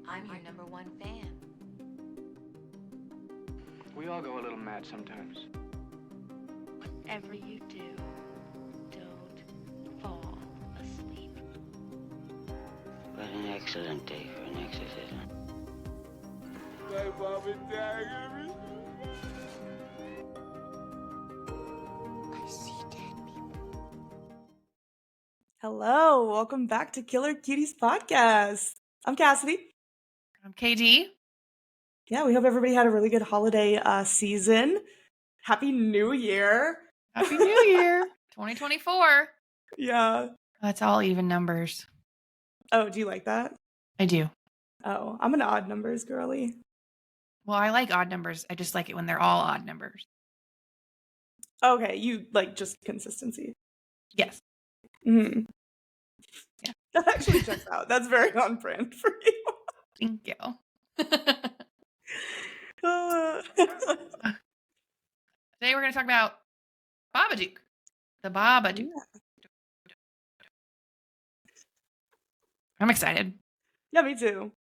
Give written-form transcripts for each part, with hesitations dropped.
I'm your number one fan. We all go a little mad sometimes. Whatever you do, don't fall asleep. What an excellent day for an exorcism. My mom and dad are gonna I see dead people. Hello, welcome back to Killer Cuties Podcast. I'm Cassidy. I'm KD. Yeah, we hope everybody had a really good holiday season. Happy New Year. Happy New Year, 2024. Yeah. That's all even numbers. Oh, do you like that? I do. Oh, I'm an odd numbers girly. Well, I like odd numbers. I just like it when they're all odd numbers. Okay, you like just consistency. Yes. Mm-hmm. Yeah. That actually checks out. That's very on brand for you. Thank you. Today we're going to talk about Babadook. The Babadook. Yeah. I'm excited. Yeah, me too.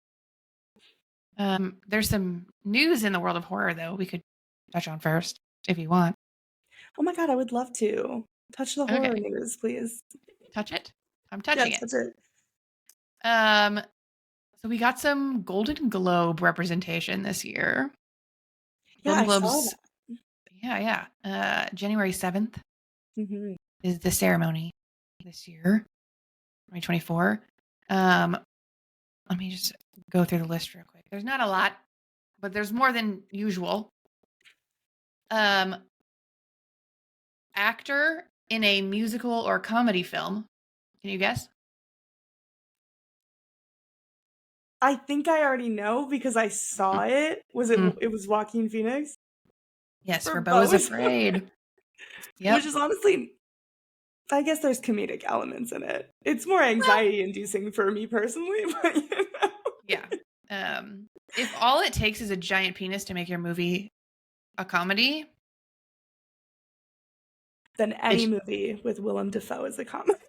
There's some news in the world of horror, though, we could touch on first, if you want. Oh my god, I would love to. Touch the horror Okay. news, please. Touch it? I'm touching Yes, it. Touch it. So we got some Golden Globe representation this year. Yeah, Golden I saw that. Yeah. January 7th Mm-hmm. is the ceremony this year, 2024. Let me just go through the list real quick. There's not a lot, but there's more than usual. Actor in a musical or comedy film. Can you guess? I think I already know because I saw it. Was it? It was Joaquin Phoenix. Yes, For for Beau is Beau's Afraid. Yep. Which is honestly, I guess there's comedic elements in it. It's more anxiety-inducing for me personally, but you know. Yeah. If all it takes is a giant penis to make your movie a comedy, Then any movie with Willem Dafoe is a comedy.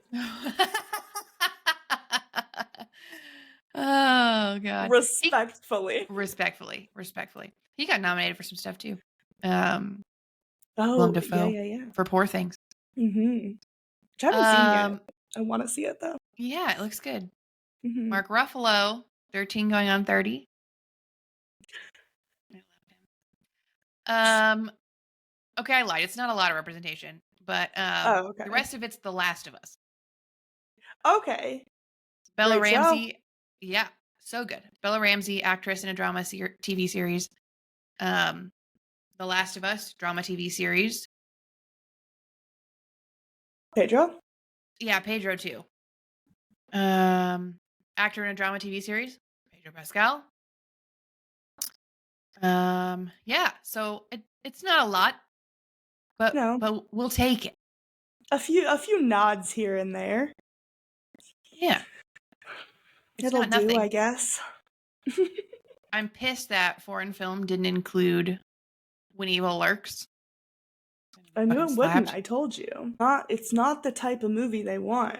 Oh god. Respectfully. Respectfully. He got nominated for some stuff too. Oh, Willem Dafoe yeah. for Poor Things. Mm-hmm. Which I haven't seen yet. I want to see it though. Yeah, it looks good. Mm-hmm. Mark Ruffalo, 13 going on 30. I love him. Okay, I lied. It's not a lot of representation, but okay. The rest of it's The Last of Us. Okay. Bella Great Ramsey, show. yeah, so good. Bella Ramsey, actress in a drama TV series. The Last of Us, drama TV series. Pedro? Yeah, Pedro too. Actor in a drama TV series, Pedro Pascal. Yeah, so it's not a lot, but we'll take it. A few nods here and there. Yeah. It'll do, I guess. I'm pissed that foreign film didn't include When Evil Lurks. I knew it wouldn't. I told you. It's not the type of movie they want.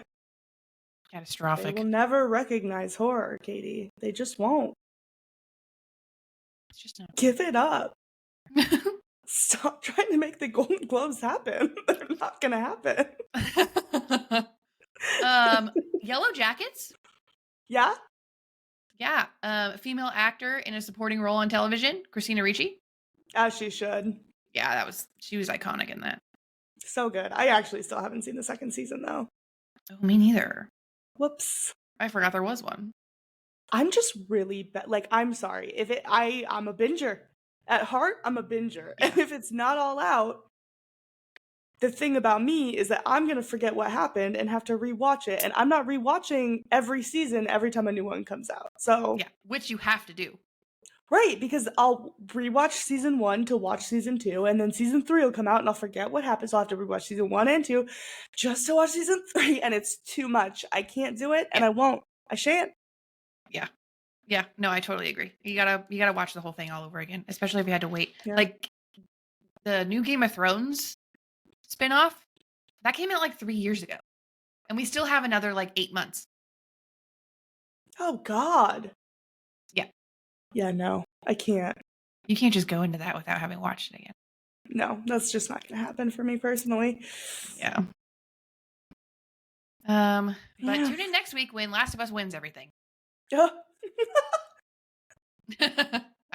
Catastrophic. They will never recognize horror, Katie. They just won't. It's just not. Give it up. Stop trying to make the Golden Globes happen. They're not gonna happen. Yellow Jackets. Yeah? Yeah. Female actor in a supporting role on television, Christina Ricci. As she should. Yeah, she was iconic in that. So good. I actually still haven't seen the second season though. Oh, me neither. Whoops. I forgot there was one. I'm just really I'm sorry. I'm a binger. At heart, I'm a binger. Yeah. And if it's not all out, the thing about me is that I'm going to forget what happened and have to rewatch it. And I'm not rewatching every season every time a new one comes out. So yeah, which you have to do. Right, because I'll rewatch season 1 to watch season 2, and then season 3 will come out and I'll forget what happened. So I'll have to rewatch season 1 and 2 just to watch season 3, and it's too much. I can't do it, and I won't. I shan't. Yeah, no, I totally agree. You gotta watch the whole thing all over again, especially if you had to wait. Yeah. Like the new Game of Thrones spinoff, that came out like 3 years ago, and we still have another like 8 months. Oh God. Yeah, Yeah, no, I can't. You can't just go into that without having watched it again. No, that's just not going to happen for me personally. Yeah. But Yeah. tune in next week when Last of Us wins everything. I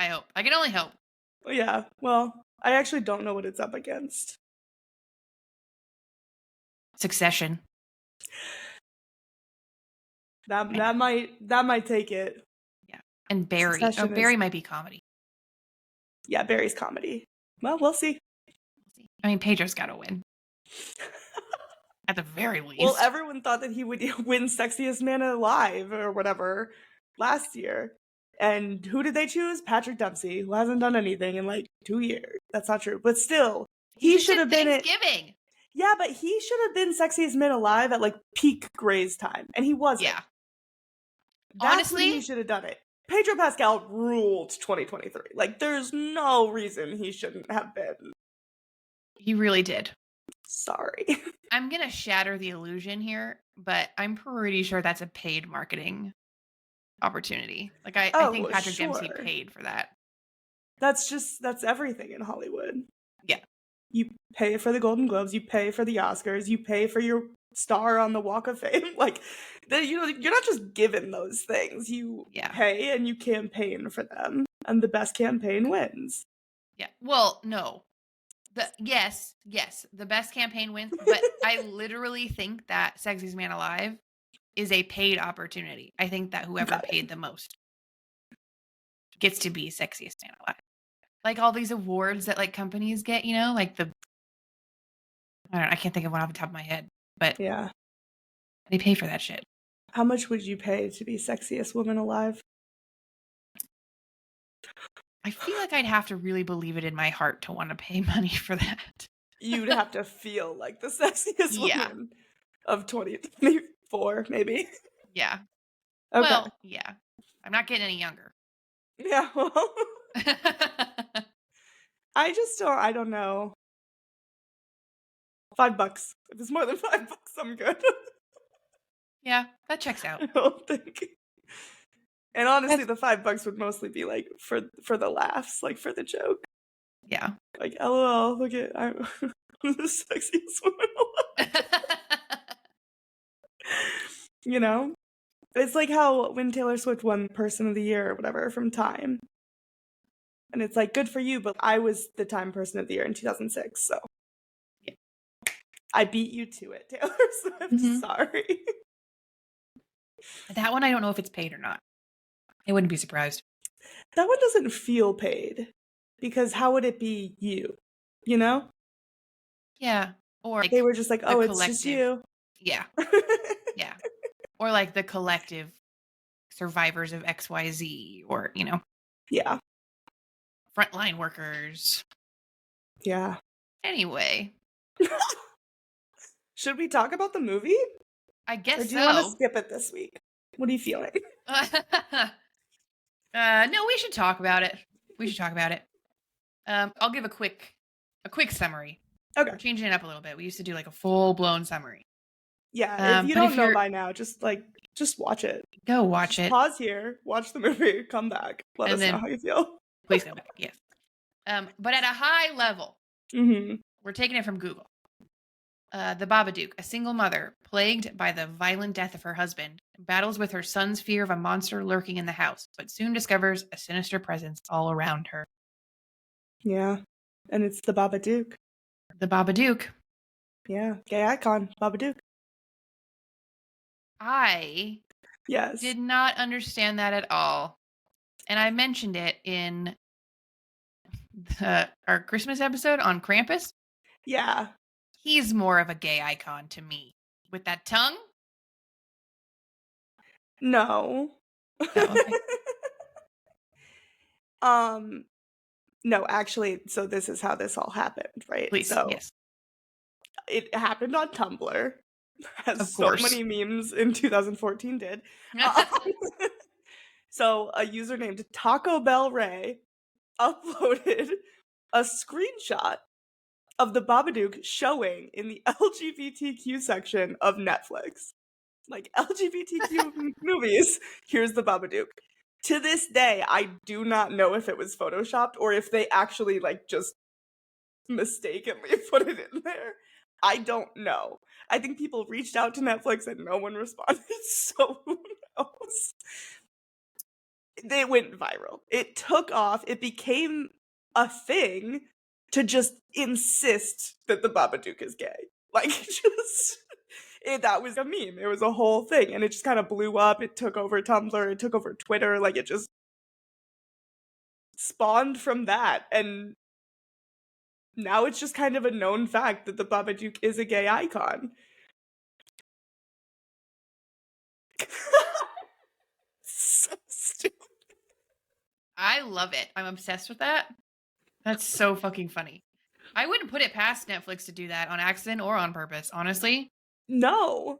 hope. I can only hope. Yeah, well, I actually don't know what it's up against. Succession. That might take it. Yeah. And Barry. Succession Barry is- might be comedy. Yeah, Barry's comedy. Well, we'll see. I mean, Pedro's got to win. At the very least. Well, everyone thought that he would win Sexiest Man Alive or whatever last year. And who did they choose? Patrick Dempsey, who hasn't done anything in like 2 years. That's not true. But still, he should have been Thanksgiving. Yeah, but he should have been Sexiest Man Alive at like peak Grey's time. And he wasn't. Yeah. That's Honestly, when he should have done it. Pedro Pascal ruled 2023. Like, there's no reason he shouldn't have been. he really did. Sorry. I'm going to shatter the illusion here, but I'm pretty sure that's a paid marketing opportunity. Like, I think Patrick Dempsey paid for that. That's everything in Hollywood. Yeah. You pay for the Golden Globes, you pay for the Oscars, you pay for your star on the Walk of Fame. Like, you're not just given those things. You pay and you campaign for them, and the best campaign wins. Yeah. Well, no. Yes, the best campaign wins, but I literally think that Sexiest Man Alive is a paid opportunity. I think that whoever paid the most gets to be Sexiest Man Alive. Like all these awards that like companies get, like I can't think of one off the top of my head, but yeah, they pay for that shit. How much would you pay to be Sexiest Woman Alive? I feel like I'd have to really believe it in my heart to want to pay money for that. You'd have to feel like the sexiest woman of 2024, maybe. Yeah. Okay. Well, yeah. I'm not getting any younger. Yeah, well. I don't know. $5. If it's more than $5, I'm good. Yeah, that checks out. I don't think. And honestly, the $5 would mostly be like for the laughs, like for the joke. Yeah. Like, LOL, look at I'm the sexiest woman alive. It's like how when Taylor Swift won Person of the Year or whatever from Time. And it's like, good for you, but I was the Time Person of the Year in 2006, so. Yeah. I beat you to it, Taylor Swift. Sorry. That one, I don't know if it's paid or not. I wouldn't be surprised. That one doesn't feel paid. Because how would it be you? Yeah. Or like, they were just like, oh, it's just you. Yeah. Yeah. Or like the collective survivors of XYZ or, Yeah. Frontline workers. Yeah. Anyway. Should we talk about the movie? I guess so. Or do you want to skip it this week? What are you feeling? No, we should talk about it. I'll give a quick summary. Okay. We're changing it up a little bit. We used to do like a full-blown summary. Yeah, if you don't know by now, just watch it. Go watch it. Pause here, watch the movie, come back. Let us know how you feel. Please come back, yes. But at a high level, we're taking it from Google. The Babadook, a single mother, plagued by the violent death of her husband, battles with her son's fear of a monster lurking in the house, but soon discovers a sinister presence all around her. Yeah, and it's the Babadook. The Babadook. Yeah, gay icon, Babadook. I did not understand that at all. And I mentioned it in our Christmas episode on Krampus. Yeah. He's more of a gay icon to me. With that tongue? No. Oh, okay. No, actually, so this is how this all happened, right? Please, so yes. It happened on Tumblr, as of so many memes in 2014 did. So a user named Taco Bell Ray uploaded a screenshot of the Babadook showing in the LGBTQ section of Netflix. Like, LGBTQ movies, here's the Babadook. To this day, I do not know if it was photoshopped or if they actually like just mistakenly put it in there. I don't know. I think people reached out to Netflix and no one responded, so who knows? They went viral. It took off. It became a thing to just insist that the Babadook is gay. Like, that was a meme. It was a whole thing. And it just kind of blew up. It took over Tumblr. It took over Twitter. Like, it just spawned from that. And now it's just kind of a known fact that the Babadook is a gay icon. So stupid. I love it. I'm obsessed with that. That's so fucking funny. I wouldn't put it past Netflix to do that on accident or on purpose, honestly. No.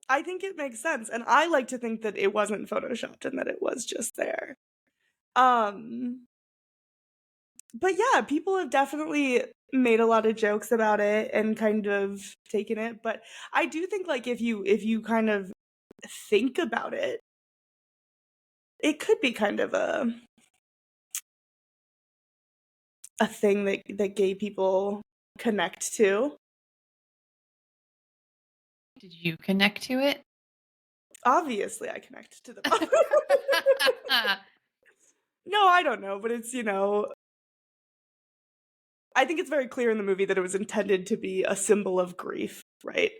I think it makes sense. And I like to think that it wasn't photoshopped and that it was just there. But yeah, people have definitely made a lot of jokes about it and kind of taken it. But I do think like if you kind of think about it, it could be kind of a thing that gay people connect to. Did you connect to it? Obviously, I connect to the No, I don't know, but it's, I think it's very clear in the movie that it was intended to be a symbol of grief, right?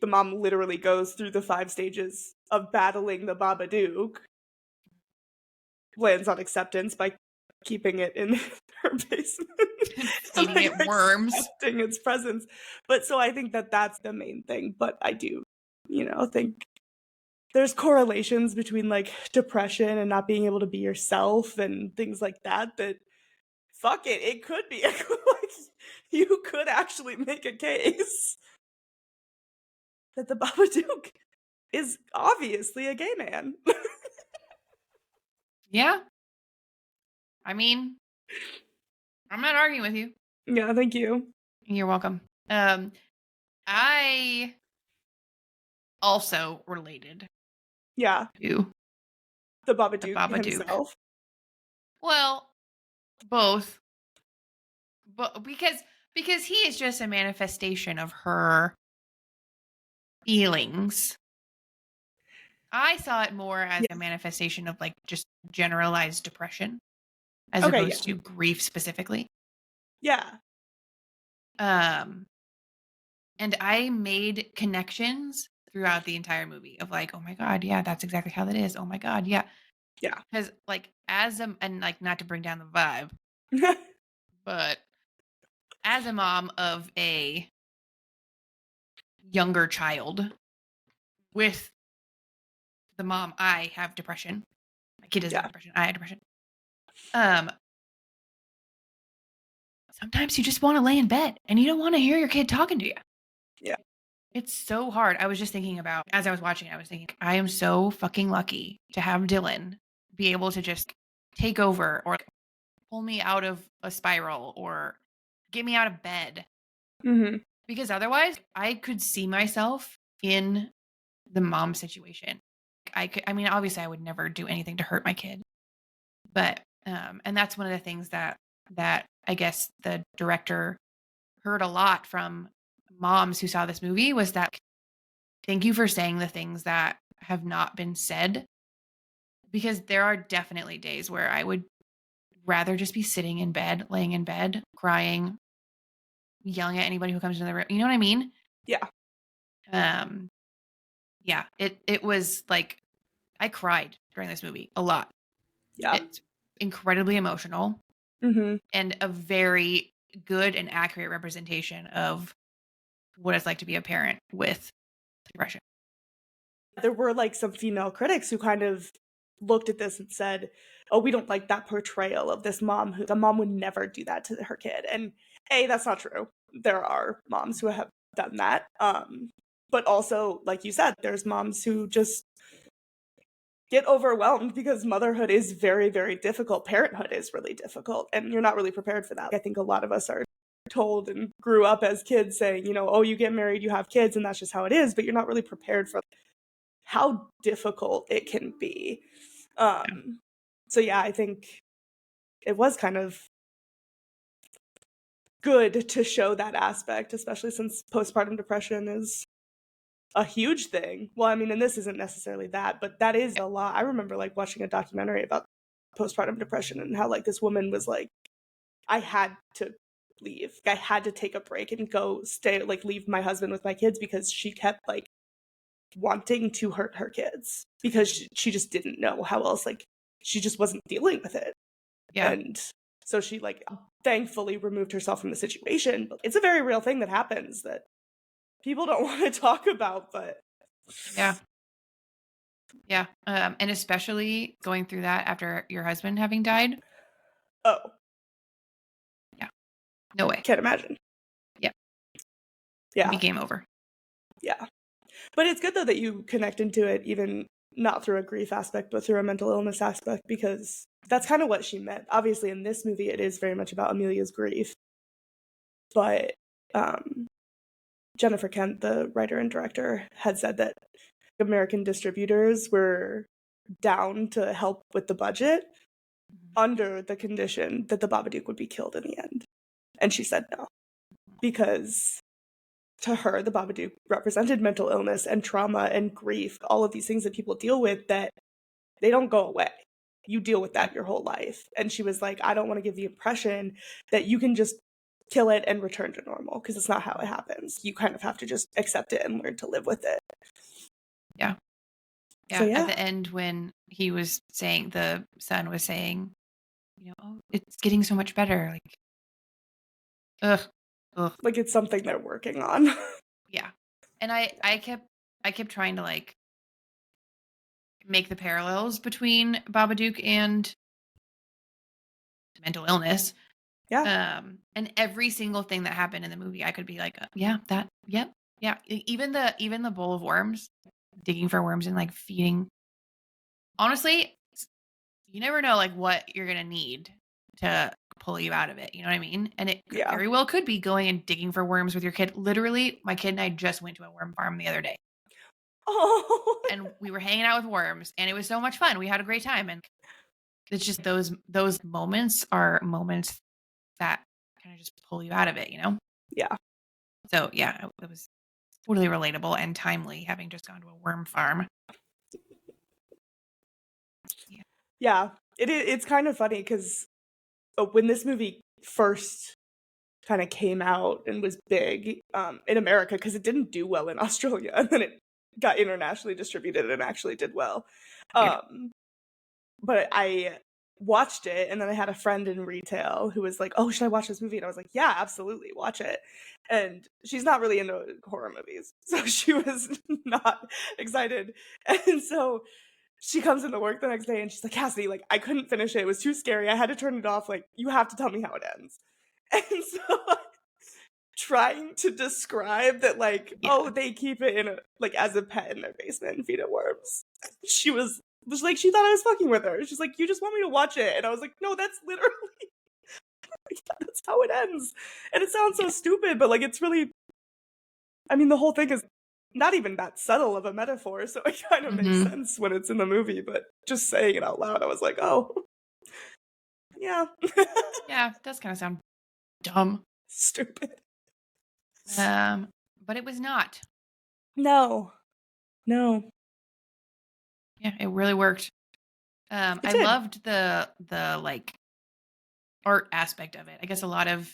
The mom literally goes through the 5 stages of battling the Babadook, lands on acceptance by keeping it in her basement. Feeding it worms. Accepting its presence. But so I think that that's the main thing. But I do, think there's correlations between like depression and not being able to be yourself and things like that fuck it could be like you could actually make a case that the Babadook is obviously a gay man. Yeah. I mean, I'm not arguing with you. Yeah, thank you. You're welcome. I also related Yeah, to the Babadook, Babadook. himself. Well, both. But because he is just a manifestation of her feelings. I saw it more as a manifestation of like just generalized depression as opposed to grief specifically. Yeah. And I made connections throughout the entire movie of like, oh my God, yeah, that's exactly how that is. Oh my God, yeah. Yeah. Because like and like not to bring down the vibe, but as a mom of a younger child with the mom, I have depression. My kid doesn't have depression. I have depression. Sometimes you just want to lay in bed and you don't want to hear your kid talking to you. Yeah. It's so hard. I was just thinking about, as I was watching, I was thinking, I am so fucking lucky to have Dylan be able to just take over or pull me out of a spiral or get me out of bed. Mm-hmm. Because otherwise, I could see myself in the mom situation. I mean, obviously, I would never do anything to hurt my kid. But, and that's one of the things that I guess the director heard a lot from moms who saw this movie was that thank you for saying the things that have not been said, because there are definitely days where I would rather just be sitting in bed, laying in bed, crying, yelling at anybody who comes into the room. You know what I mean? Yeah. Yeah, it was like I cried during this movie a lot. Yeah. It's incredibly emotional and a very good and accurate representation of what it's like to be a parent with depression. There were like some female critics who kind of looked at this and said, oh, we don't like that portrayal of this mom the mom would never do that to her kid. And that's not true. There are moms who have done that. But also, like you said, there's moms who just get overwhelmed because motherhood is very, very difficult. Parenthood is really difficult, and you're not really prepared for that. I think a lot of us are told and grew up as kids saying, oh, you get married, you have kids, and that's just how it is, but you're not really prepared for how difficult it can be. So yeah, I think it was kind of good to show that aspect, especially since postpartum depression is a huge thing. Well, I mean, and this isn't necessarily that, but that is a lot. I remember like watching a documentary about postpartum depression and how like this woman was like, I had to leave. I had to take a break and go stay, like leave my husband with my kids because she kept like wanting to hurt her kids because she just didn't know how else, like she just wasn't dealing with it. Yeah. And so she like thankfully removed herself from the situation. But it's a very real thing that happens that people don't want to talk about, but Yeah. Yeah. And especially going through that after your husband having died. oh, Yeah. No way. can't imagine. Yeah. Yeah. It'd be game over. Yeah. But it's good though that you connect into it, even not through a grief aspect, but through a mental illness aspect, because that's kind of what she meant. Obviously, in this movie, it is very much about Amelia's grief. But Jennifer Kent, the writer and director, had said that American distributors were down to help with the budget under the condition that the Babadook would be killed in the end. And she said no. Because to her, the Babadook represented mental illness and trauma and grief, all of these things that people deal with that they don't go away. You deal with that your whole life. And she was like, I don't want to give the impression that you can just kill it and return to normal, because it's not how it happens. You kind of have to just accept it and learn to live with it. Yeah. Yeah. So, yeah. At the end, when he was saying, the son was saying, you know, oh, it's getting so much better. Like, ugh. Like it's something they're working on. Yeah. And I kept trying to like make the parallels between Babadook and mental illness. Yeah. And every single thing that happened in the movie, I could be like, yeah, that, yep, yeah. Even the bowl of worms, digging for worms and like feeding. Honestly, you never know like what you're gonna need to pull you out of it. You know what I mean? And it Yeah. very well could be going and digging for worms with your kid. Literally, my kid and I just went to a worm farm the other day. Oh. And we were hanging out with worms, and it was so much fun. We had a great time, and it's just those moments are moments that kind of just pull you out of it, you know? Yeah. So yeah, it was totally relatable and timely, having just gone to a worm farm. Yeah. It's kind of funny because when this movie first kind of came out and was big in America, because it didn't do well in Australia, and then it got internationally distributed and actually did well. Yeah. But I watched it, and then I had a friend in retail who was like, oh, should I watch this movie? And I was like, yeah, absolutely, watch it. And she's not really into horror movies, so she was not excited. And so she comes into work the next day and she's like, Cassidy, like, I couldn't finish it. It was too scary. I had to turn it off. Like, you have to tell me how it ends. And so trying to describe that, like, oh, they keep it in a, like, as a pet in their basement and feed it worms. She was like, she thought I was fucking with her. She's like, you just want me to watch it. And I was like, no, that's literally, that's how it ends. And it sounds so stupid, but like, it's really, I mean, the whole thing is not even that subtle of a metaphor, so it kind of makes sense when it's in the movie, but just saying it out loud, I was like, oh, yeah. Yeah, it does kind of sound dumb. Stupid. But it was not. No. Yeah, it really worked. I did. loved the like art aspect of it. I guess a lot of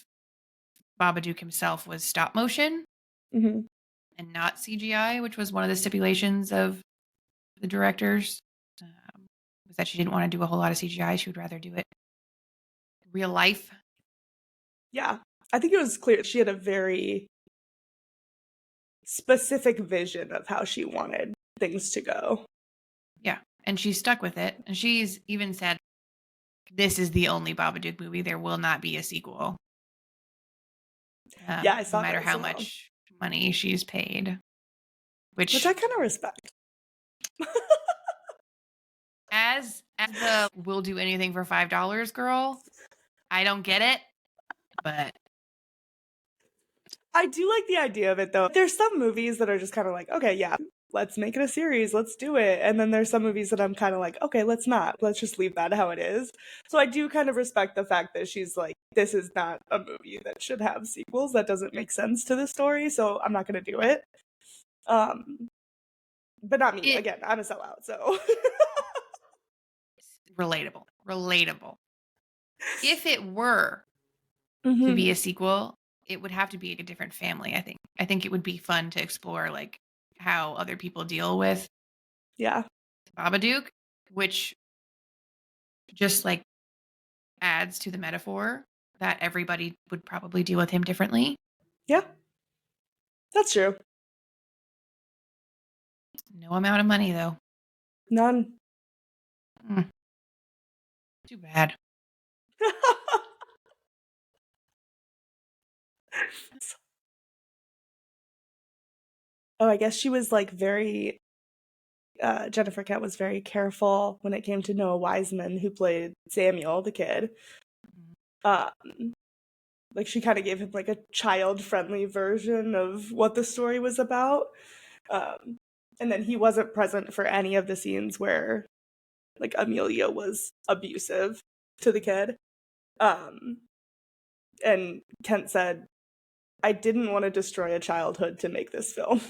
Babadook himself was stop motion and not CGI, which was one of the stipulations of the directors. Was that she didn't want to do a whole lot of CGI. She would rather do it real life. Yeah, I think it was clear she had a very specific vision of how she wanted things to go. Yeah, and she's stuck with it. And she's even said, this is the only Babadook movie. There will not be a sequel. Yeah, I saw no matter that how as well. much money she's paid. Which I kind of respect. as the we'll do anything for $5 girl, I don't get it, but I do like the idea of it, though. There's some movies that are just kind of like, okay, yeah, let's make it a series, let's do it. And then there's some movies that I'm kind of like, okay, let's not. Let's just leave that how it is. So I do kind of respect the fact that she's like, this is not a movie that should have sequels. That doesn't make sense to the story, so I'm not going to do it. But not me. Again, I'm a sellout, so. Relatable. If it were to be a sequel, it would have to be a different family, I think. I think it would be fun to explore like how other people deal with Babadook, which just like adds to the metaphor that everybody would probably deal with him differently. Yeah. That's true. No amount of money though. None. Too bad. Oh, I guess she was like very Jennifer Kent was very careful when it came to Noah Wiseman, who played Samuel, the kid. Like she kind of gave him like a child-friendly version of what the story was about. And then he wasn't present for any of the scenes where like Amelia was abusive to the kid. And Kent said, I didn't want to destroy a childhood to make this film.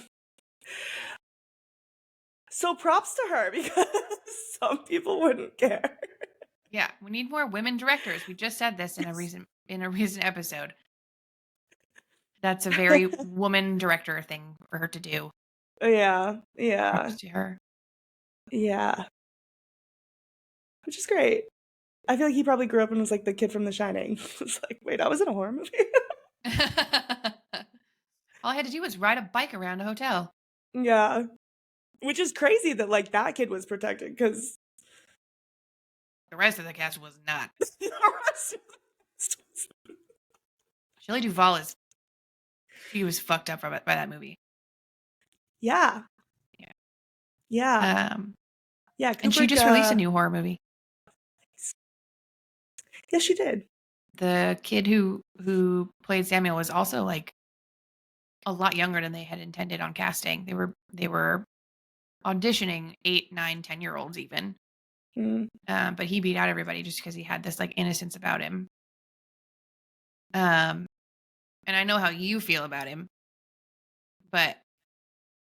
So props to her, because some people wouldn't care. Yeah, we need more women directors. We just said this in a recent episode. That's a very woman director thing for her to do. Yeah. Props to her. Yeah. Which is great. I feel like he probably grew up and was like the kid from The Shining. It's like, wait, I was in a horror movie? All I had to do was ride a bike around a hotel. Yeah. Which is crazy that like that kid was protected, because the rest of the cast was not. Shelley Duvall she was fucked up by that movie. Yeah. Yeah, Kubrick, and she just released a new horror movie. Yes, she did. The kid who played Samuel was also like a lot younger than they had intended on casting. They were auditioning 8, 9, 10-year-olds even. But he beat out everybody just because he had this like innocence about him. And I know how you feel about him, but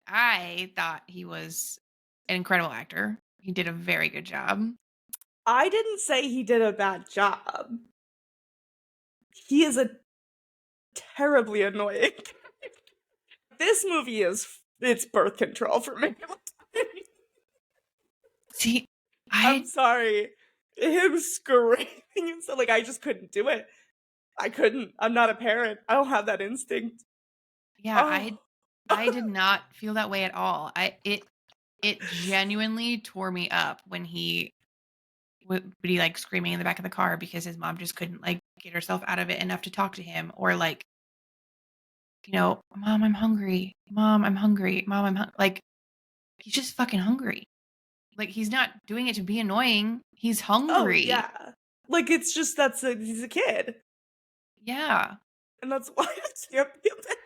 I thought he was an incredible actor. He did a very good job. I didn't say he did a bad job. He is a terribly annoying. This movie it's birth control for me. See, I'm sorry. Him screaming and stuff, like I just couldn't do it. I couldn't. I'm not a parent. I don't have that instinct. Yeah, I did not feel that way at all. It genuinely tore me up when he would be like screaming in the back of the car because his mom just couldn't like get herself out of it enough to talk to him, or like, you know, Mom, I'm hungry. Mom, I'm hungry. Mom, I'm like, he's just fucking hungry. Like he's not doing it to be annoying. He's hungry. Oh, yeah. Like it's just he's a kid. Yeah. And that's why I can't be a parent.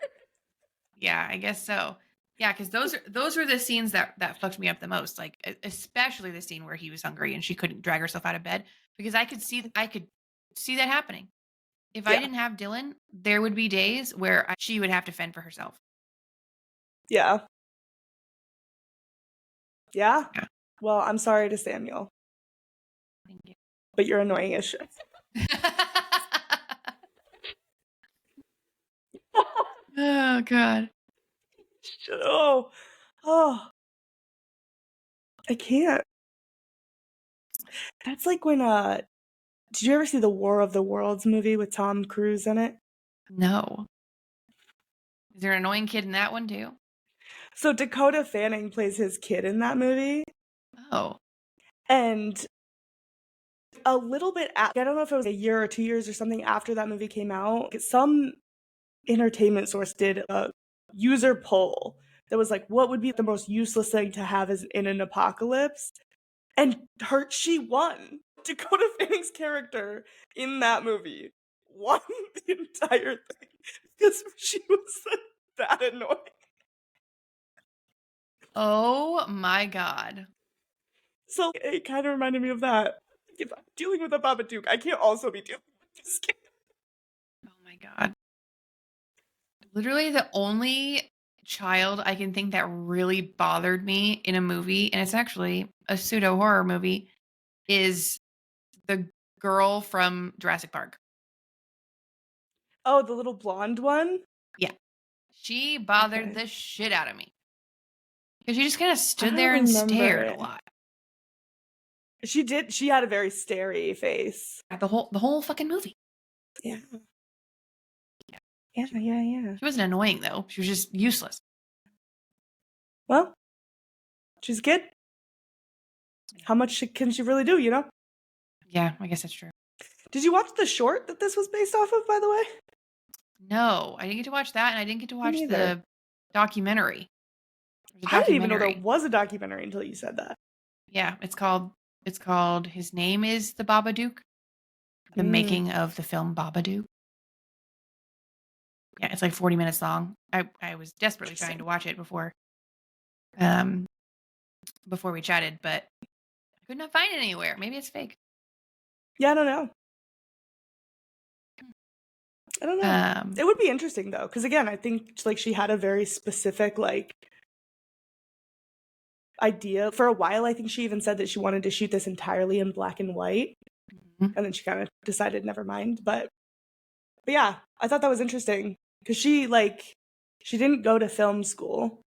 Yeah, I guess so. Yeah, because those were the scenes that fucked me up the most. Like especially the scene where he was hungry and she couldn't drag herself out of bed, because I could see that happening. If I didn't have Dylan, there would be days where she would have to fend for herself. Yeah. Well, I'm sorry to Samuel. Thank you. But you're annoying as shit. Oh God. Oh. I can't. That's like when did you ever see the War of the Worlds movie with Tom Cruise in it? No. Is there an annoying kid in that one too? So Dakota Fanning plays his kid in that movie. Oh. And a little bit I don't know if it was a year or 2 years or something after that movie came out, some entertainment source did a user poll that was like, what would be the most useless thing to have in an apocalypse? And she won. Dakota Fanning's character in that movie won the entire thing because she was that annoying. Oh my god. So it kind of reminded me of that. If I'm dealing with a Babadook, I can't also be dealing with this kid. Oh my god. Literally the only child I can think that really bothered me in a movie, and it's actually a pseudo horror movie, is the girl from Jurassic Park. Oh, the little blonde one? Yeah. She bothered Okay. the shit out of me. Because she just kind of I stood don't there and remember stared it. a lot. She had a very starey face. The whole fucking movie. Yeah. Yeah. She wasn't annoying though. She was just useless. Well, she's a kid. How much can she really do, you know? Yeah, I guess that's true. Did you watch the short that this was based off of, by the way? No, I didn't get to watch that, and I didn't get to watch neither. the documentary. There's a I didn't even know there documentary. was a documentary until you said that. Yeah, it's called His Name is the Babadook. The making of the film Babadook. Yeah, it's like 40 minutes long. I was desperately trying to watch it before we chatted, but I could not find it anywhere. Maybe it's fake. Yeah, I don't know. It would be interesting though, because again, I think like she had a very specific like idea. For a while, I think she even said that she wanted to shoot this entirely in black and white, and then she kind of decided never mind. But yeah, I thought that was interesting because she didn't go to film school.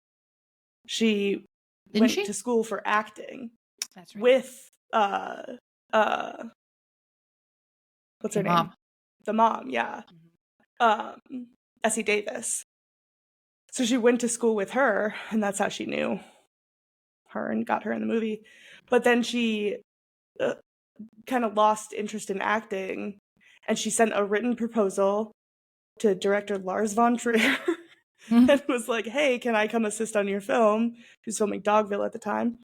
She went to school for acting. That's right. With what's her name? Mom. The mom, yeah. Essie Davis. So she went to school with her, and that's how she knew her and got her in the movie. But then she kind of lost interest in acting, and she sent a written proposal to director Lars von Trier and was like, hey, can I come assist on your film? She was filming Dogville at the time,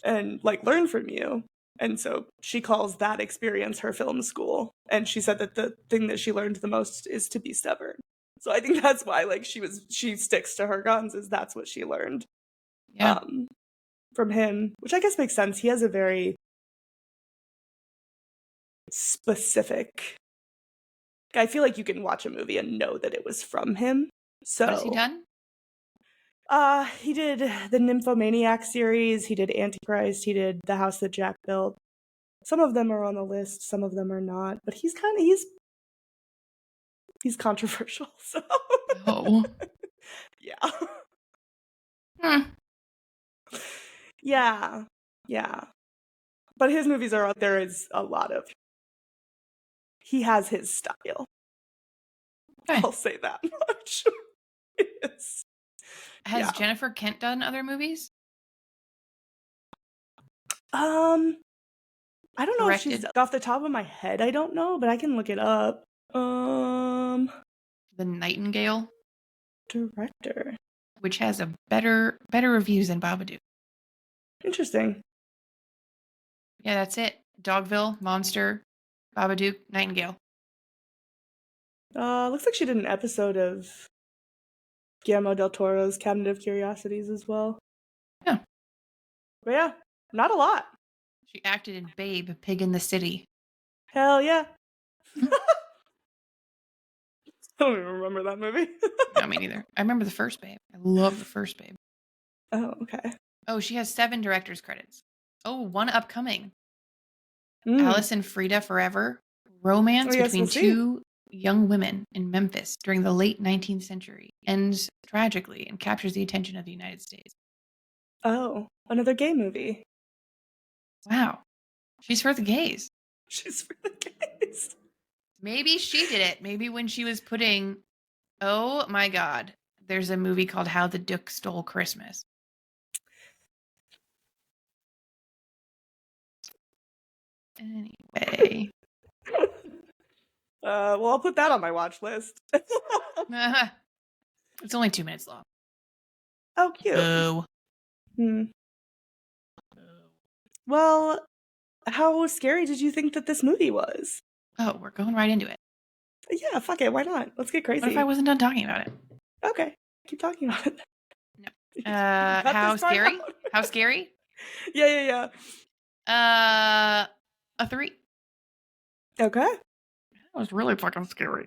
and like learn from you. And so she calls that experience her film school. And she said that the thing that she learned the most is to be stubborn. So I think that's why like she sticks to her guns, is that's what she learned from him, which I guess makes sense. He has a very specific, I feel like you can watch a movie and know that it was from him. So what has he done? He did the Nymphomaniac series, he did Antichrist, he did The House That Jack Built. Some of them are on the list, some of them are not, but he's controversial, so Oh. Yeah. Yeah. But his movies are out there is a lot of, he has his style. Okay. I'll say that much. Yes. Has Jennifer Kent done other movies? I don't know if she's Directed. off the top of my head. I don't know, but I can look it up. The Nightingale director, which has a better reviews than Babadook. Interesting. Yeah, that's it. Dogville, Monster, Babadook, Nightingale. Looks like she did an episode of Guillermo del Toro's Cabinet of Curiosities as well. Yeah. But yeah, not a lot. She acted in Babe, Pig in the City. Hell yeah. I don't even remember that movie. No, me neither. I remember the first Babe. I love the first Babe. Oh, okay. Oh, she has 7 director's credits. Oh, 1 upcoming. Alice and Frida Forever. Romance between 2 young women in Memphis during the late 19th century. Ends tragically and captures the attention of the United States. Oh, another gay movie. Wow. She's for the gays. She's for the gays. Maybe she did it. Maybe when she was putting, oh my God, there's a movie called How the Duck Stole Christmas. Anyway. Well, I'll put that on my watch list. It's only 2 minutes long. Oh, cute. Oh. Well, how scary did you think that this movie was? Oh, we're going right into it. Yeah, fuck it. Why not? Let's get crazy. What if I wasn't done talking about it? Okay. Keep talking about it. No. Cut How this part scary? out. How scary? Yeah. A 3. Okay. That was really fucking scary.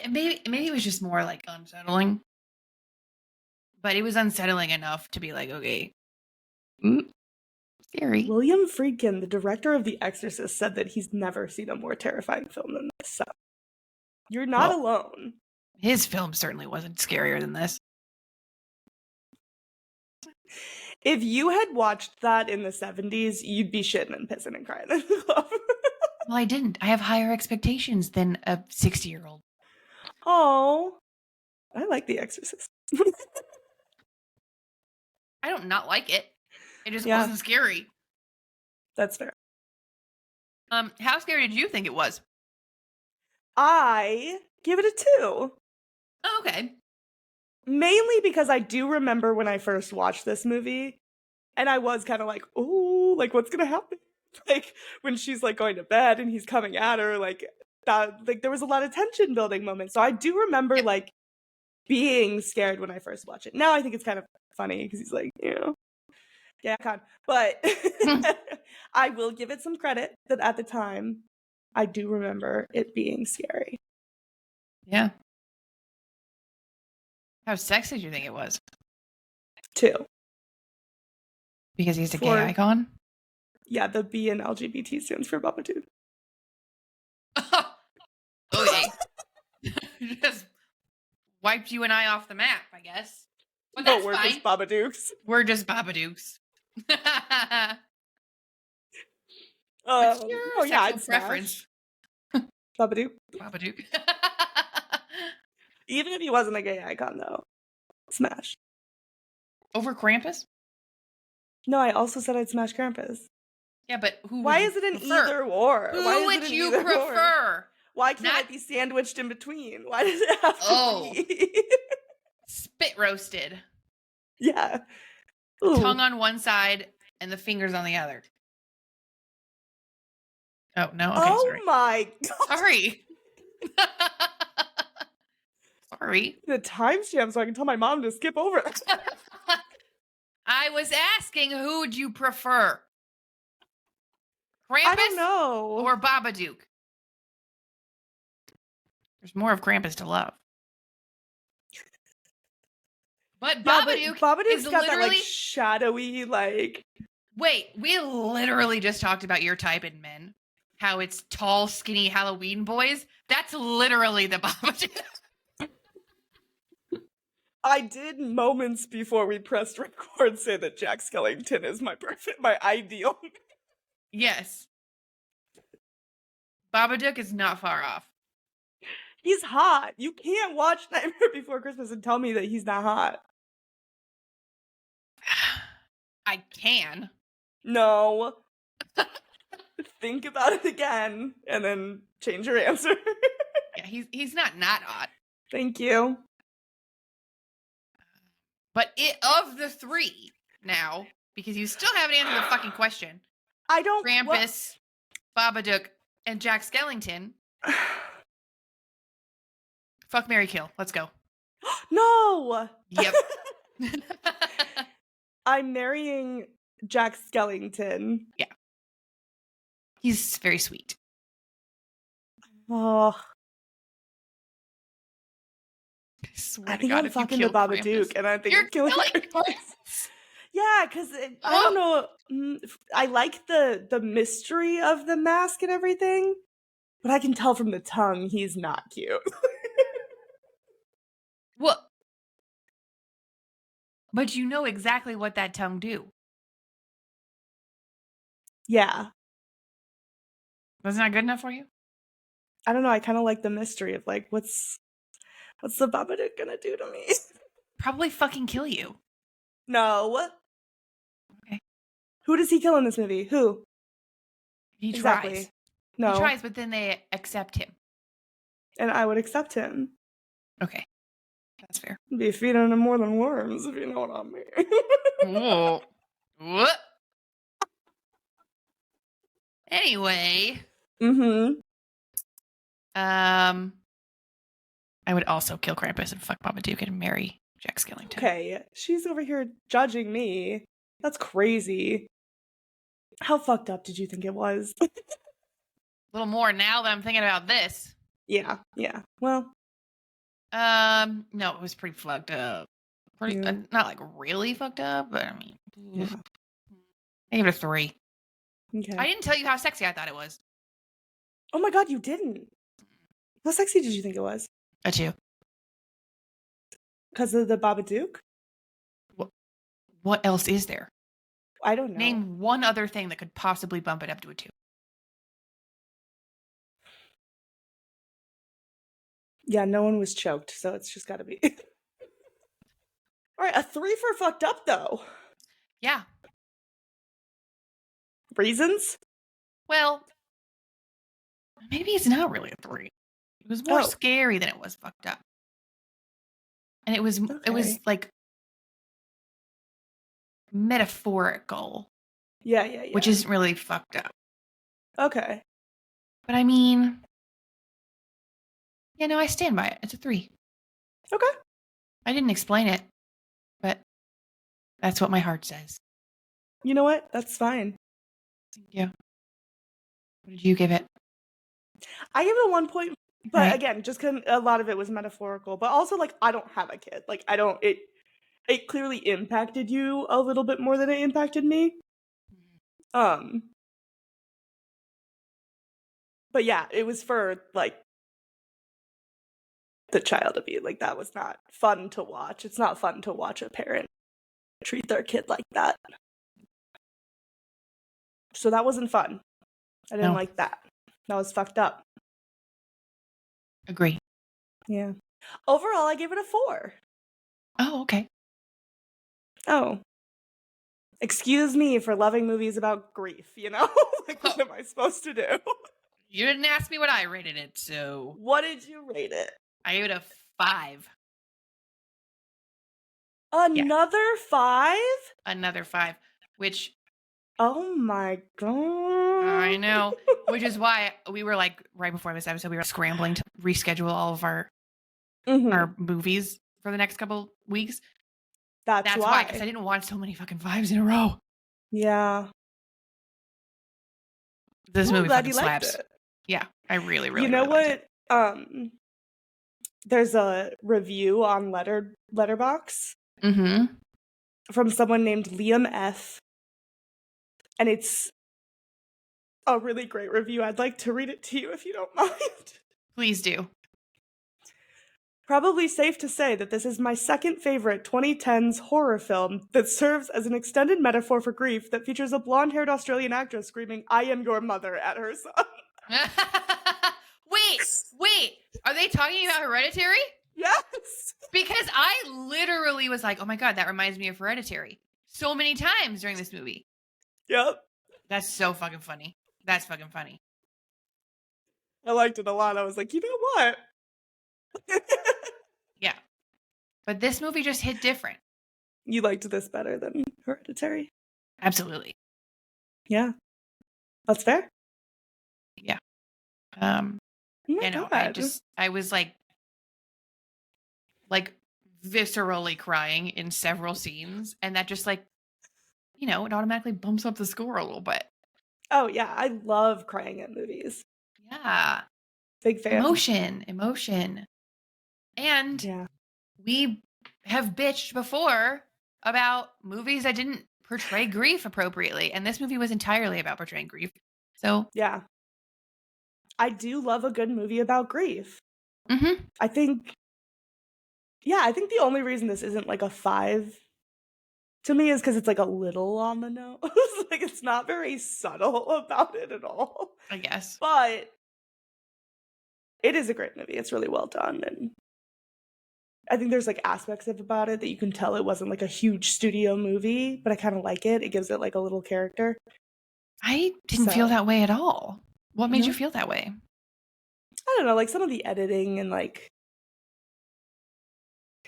Maybe it was just more like unsettling, but it was unsettling enough to be like, okay, scary. William Friedkin, the director of The Exorcist, said that he's never seen a more terrifying film than this. So you're not Well, alone. His film certainly wasn't scarier than this. If you had watched that in the 70s, you'd be shitting and pissing and crying in the club. Well, I didn't. I have higher expectations than a 60-year-old. Oh, I like The Exorcist. I don't not like it. It just Yeah. wasn't scary. That's fair. How scary did you think it was? I give it a 2. Oh, okay. Mainly because I do remember when I first watched this movie, and I was kind of like, oh, like, what's gonna happen? Like, when she's, like, going to bed and he's coming at her, like, that, like, there was a lot of tension building moments. So I do remember, Yep. like, being scared when I first watched it. Now I think it's kind of funny because he's like, yeah, con. But I will give it some credit that at the time, I do remember it being scary. Yeah. How sexy do you think it was? 2. Because he's a For- gay icon? Yeah, the B in LGBT stands for Babadook. Okay. Just wiped you and I off the map, I guess. But No, that's we're fine. just Babadooks. We're just Babadooks. What's your sexual I'd smash. preference? Babadook. Babadook. Even if he wasn't a gay icon, though. Smash. Over Krampus? No, I also said I'd smash Krampus. Yeah, but who would Why you is it an prefer? either or? Who Why is would it an you either or? prefer? Why can't Not- I be sandwiched in between? Why does it have to Oh. be? Spit roasted. Yeah. Ooh. Tongue on one side and the fingers on the other. Oh, no? Okay, Oh sorry. my god. Sorry. Sorry. The timestamp so I can tell my mom to skip over it. I was asking, who would you prefer? Krampus I don't know. or Babadook? There's more of Krampus to love. But Yeah, but Babadook Babadook's is got that like literally... shadowy, like Wait, we literally just talked about your type in men. How it's tall, skinny Halloween boys. That's literally the Babadook. I did moments before we pressed record say that Jack Skellington is my ideal. Yes. Babadook is not far off. He's hot. You can't watch Nightmare Before Christmas and tell me that he's not hot. I can. No. Think about it again and then change your answer. Yeah, he's not hot. Thank you. But of the 3 now, because you still haven't answered the fucking question, I don't Krampus, Babadook, and Jack Skellington. Fuck, marry, kill. Let's go. No. Yep. I'm marrying Jack Skellington. He's very sweet. Oh, I swear I to think God, I'm if you fucking the kill Babadook, Krampus, and I think you're I'm killing killing Krampus. Yeah, because I don't know. I like the mystery of the mask and everything, but I can tell from the tongue he's not cute. Well, but you know exactly what that tongue do. Yeah, That's not good enough for you? I don't know. I kind of like the mystery of like what's the Babadook gonna do to me? Probably fucking kill you. No. Okay. Who does he kill in this movie? Who? He Exactly. tries. No. He tries, but then they accept him. And I would accept him. Okay. That's fair. Be feeding him more than worms, if you know what I mean. Whoa. What? Anyway. Mm-hmm. I would also kill Krampus and fuck Babadook and marry Jack Skellington. Okay, she's over here judging me. That's crazy. How fucked up did you think it was? A little more now that I'm thinking about this. Yeah. Well, no, it was pretty fucked up. Pretty, Yeah. not like really fucked up, but I mean, yeah. I give it a 3. Okay. I didn't tell you how sexy I thought it was. Oh my god, you didn't. How sexy did you think it was? A 2. Because of the Babadook? What else is there? I don't know. Name one other thing that could possibly bump it up to a 2. Yeah, no one was choked, so it's just gotta be. Alright, a 3 for fucked up though. Yeah. Reasons? Well, maybe it's not really a 3. It was more Oh. scary than it was fucked up. And it was Okay. like metaphorical, Yeah. which isn't really fucked up. Okay. But I mean, yeah, no, I stand by it. It's a 3. Okay. I didn't explain it, but that's what my heart says. You know what? That's fine. Yeah. What did you give it? I give it a 1 point, but Right. again, just because a lot of it was metaphorical, but also like I don't have a kid. Like I don't it clearly impacted you a little bit more than it impacted me. But yeah, it was for like the child of you. Like that was not fun to watch. It's not fun to watch a parent treat their kid like that. So that wasn't fun. I didn't No. like that. That was fucked up. Agree. Yeah. Overall, I gave it a 4. Oh, okay. Oh. Excuse me for loving movies about grief, you know? Like, what am I supposed to do? You didn't ask me what I rated it, so What did you rate it? I gave it a 5. Another 5? Another 5, which Oh my god. I know, which is why we were like, right before this episode, we were scrambling to reschedule all of our movies for the next couple weeks. That's why, because I didn't watch so many fucking 5s in a row. Yeah. This Well, I'm movie glad fucking you liked slaps. it. Yeah, I really, really. You know really liked what? it. There's a review on Letterboxd Mm-hmm. from someone named Liam F. And it's a really great review. I'd like to read it to you if you don't mind. Please do. Probably safe to say that this is my second favorite 2010s horror film that serves as an extended metaphor for grief that features a blonde-haired Australian actress screaming, "I am your mother," at her son. Wait. Are they talking about Hereditary? Yes! Because I literally was like, oh my God, that reminds me of Hereditary. So many times during this movie. Yep. That's so fucking funny. That's fucking funny. I liked it a lot. I was like, you know what? Yeah. But this movie just hit different. You liked this better than Hereditary? Absolutely. Yeah. That's fair. Yeah. Oh my You know, God. I was like viscerally crying in several scenes. And that just like, you know, it automatically bumps up the score a little bit. Oh yeah, I love crying at movies. Yeah. Big fan. Emotion. And Yeah. we have bitched before about movies that didn't portray grief appropriately. And this movie was entirely about portraying grief. So Yeah. I do love a good movie about grief. mm-hmm. I think the only reason this isn't like a 5 to me is because it's like a little on the nose. Like it's not very subtle about it at all. I guess. But it is a great movie. It's really well done. And I think there's like aspects about it that you can tell it wasn't like a huge studio movie, but I kind of like it. It gives it like a little character. I didn't feel So- that way at all. What made No? you feel that way? I don't know, like some of the editing and like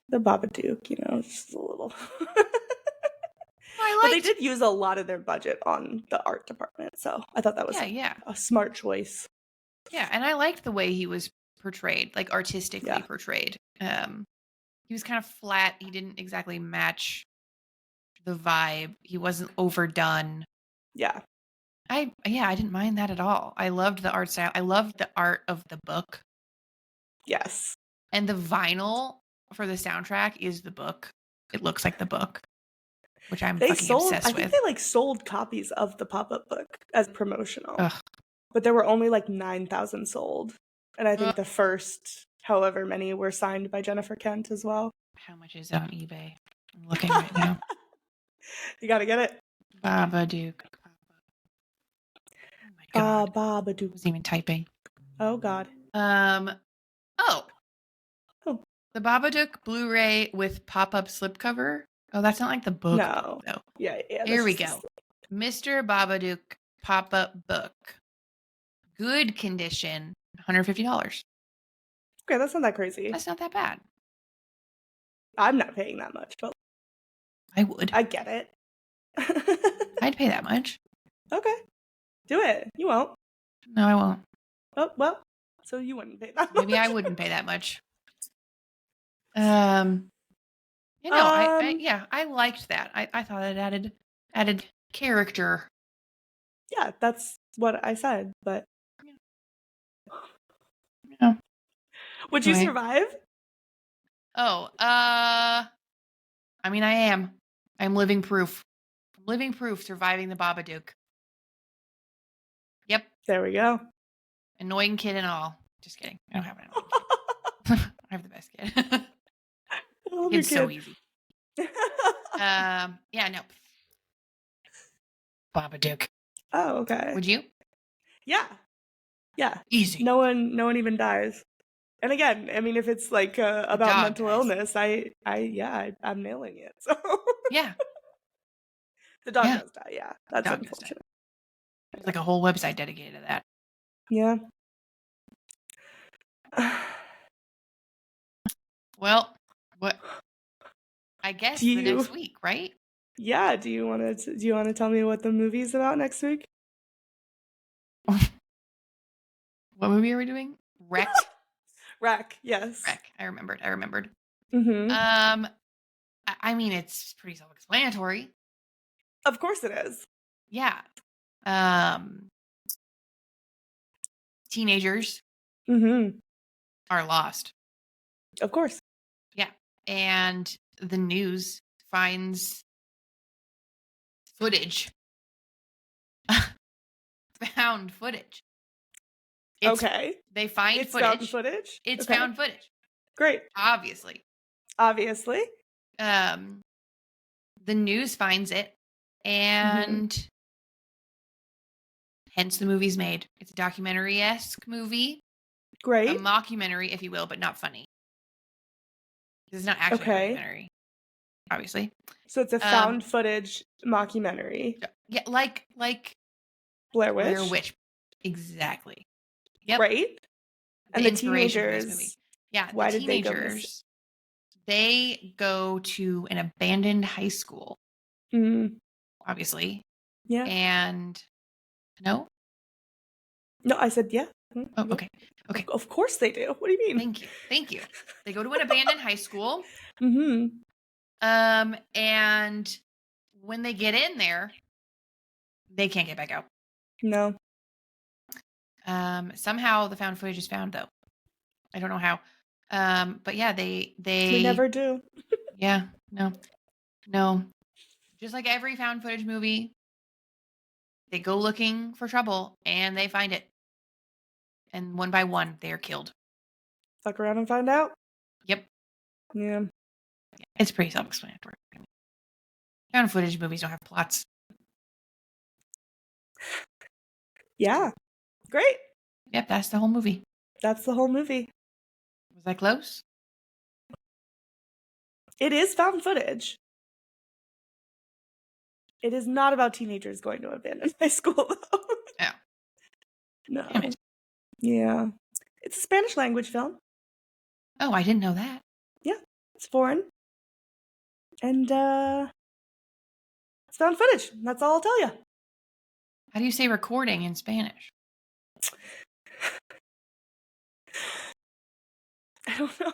the Babadook, you know, just a little. I But they liked. did use a lot of their budget on the art department, so I thought that was Yeah. a smart choice. Yeah, and I liked the way he was portrayed, like artistically portrayed. He was kind of flat. He didn't exactly match the vibe. He wasn't overdone. Yeah. I didn't mind that at all. I loved the art style. I loved the art of the book. Yes. And the vinyl for the soundtrack is the book. It looks like the book, which I'm fucking obsessed with. I think they like sold copies of the pop-up book as promotional. Ugh. But there were only like 9,000 sold. And I think the first however many were signed by Jennifer Kent as well. How much is it on eBay? I'm looking right now. You gotta get it. Babadook. Oh my god. Babadook. I wasn't even typing. Oh god. Oh. Oh. The Babadook Blu-ray with pop-up slipcover. Oh, that's not like the book. No. Though. Yeah. Here we go. Mr. Babadook pop-up book. Good condition. $150. Okay, that's not that crazy. That's not that bad. I'm not paying that much, but I would. I get it. I'd pay that much. Okay. Do it. You won't. No, I won't. Oh, well, so you wouldn't pay that much. Maybe I wouldn't pay that much. I liked that. I thought it added character. Yeah, that's what I said, but Yeah. Would you survive? Oh, I mean, I am. I'm living proof. Living proof surviving the Babadook. Yep. There we go. Annoying kid and all. Just kidding. I don't have an annoying kid. I have the best kid. It's so easy. Yeah, no. Babadook. Oh, okay. Would you? Yeah. Yeah. Easy. No one even dies. And again, I mean, if it's like about mental illness, I'm nailing it. So yeah. The dog does die. Yeah, that's unfortunate. There's like a whole website dedicated to that. Yeah. Well, what? I guess the next week, right? Yeah. Do you want to tell me what the movie's about next week? What movie are we doing? Wreck. Wreck. Yes. Wreck. I remembered. Mm-hmm. I mean, it's pretty self-explanatory. Of course it is. Yeah. Teenagers are lost. Of course. Yeah. And the news finds footage. Found footage. They find it's footage. Found footage? It's found footage. Great. Obviously. The news finds it. And hence the movie's made. It's a documentary-esque movie. Great. A mockumentary, if you will, but not funny. This is not actually a documentary, obviously. So it's a found footage mockumentary. Yeah, like Blair Witch. Blair Witch. Exactly. Yep. Right? And the teenagers. Movie. Yeah, why the did teenagers, they go to an abandoned high school. Obviously. Yeah. And no, I said yeah. Oh, okay. Of course they do. What do you mean? Thank you. They go to an abandoned high school. And when they get in there, they can't get back out. No. Somehow the found footage is found though. I don't know how. But yeah, they never do. Yeah. No. Just like every found footage movie, they go looking for trouble and they find it. And one by one, they are killed. Fuck around and find out? Yep. Yeah. It's pretty self-explanatory. Found footage movies don't have plots. Yeah. Great. Yep, that's the whole movie. Was I close? It is found footage. It is not about teenagers going to abandoned high school, though. Yeah. No. Yeah. It's a Spanish language film. Oh, I didn't know that. Yeah. It's foreign. And, it's found footage. That's all I'll tell you. How do you say recording in Spanish? I don't know.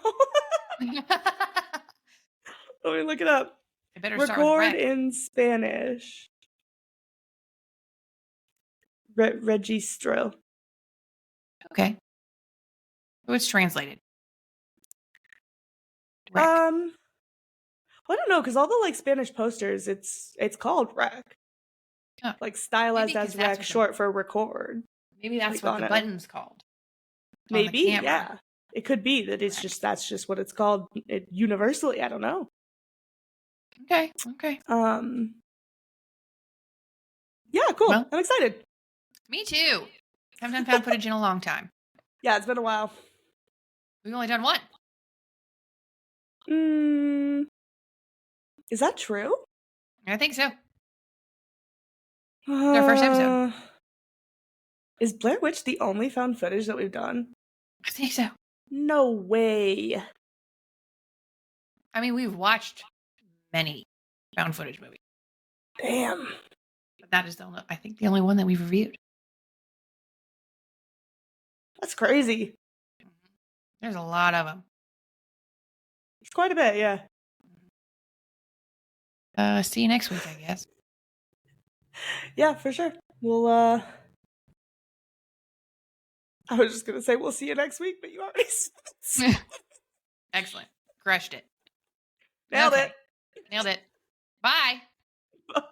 I Let me look it up. better start with Record rec. in Spanish. Registro. Okay. So it's translated. Rec. Well, I don't know, because all the like Spanish posters, it's called rec. Oh, Like stylized maybe 'cause as that's rec, what the- short for record. Maybe that's like what on the a- button's called. On the Maybe, camera. yeah. It could be that it's Rec. just that's just what it's called universally. I don't know. Okay. Yeah, cool. Well- I'm excited. Me too. Haven't done found footage in a long time. Yeah, it's been a while. We've only done one. Is that true? I think so. our first episode. Is Blair Witch the only found footage that we've done? I think so. No way. I mean, we've watched many found footage movies. Damn. But that is the only one that we've reviewed. That's crazy. There's a lot of them. It's quite a bit, yeah. See you next week, I guess. Yeah, for sure. We'll, I was just gonna say we'll see you next week, but you already said it. Excellent. Crushed it. Nailed Okay. Nailed it. Bye. it.